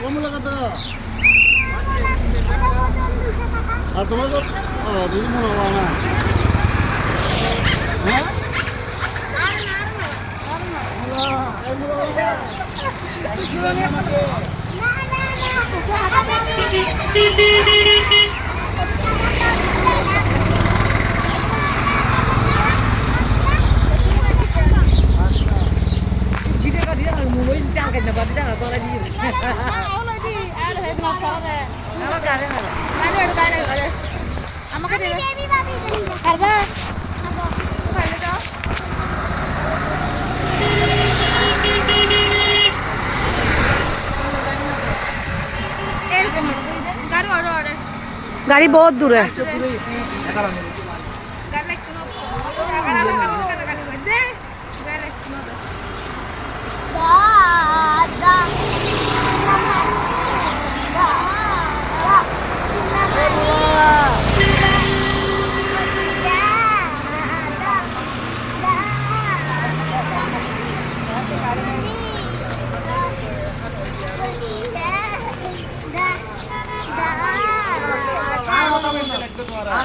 কমলা কত আর তোমার তো দিদি মনে হওয়া না হ্যাঁ गाड़ी बहुत दूर है।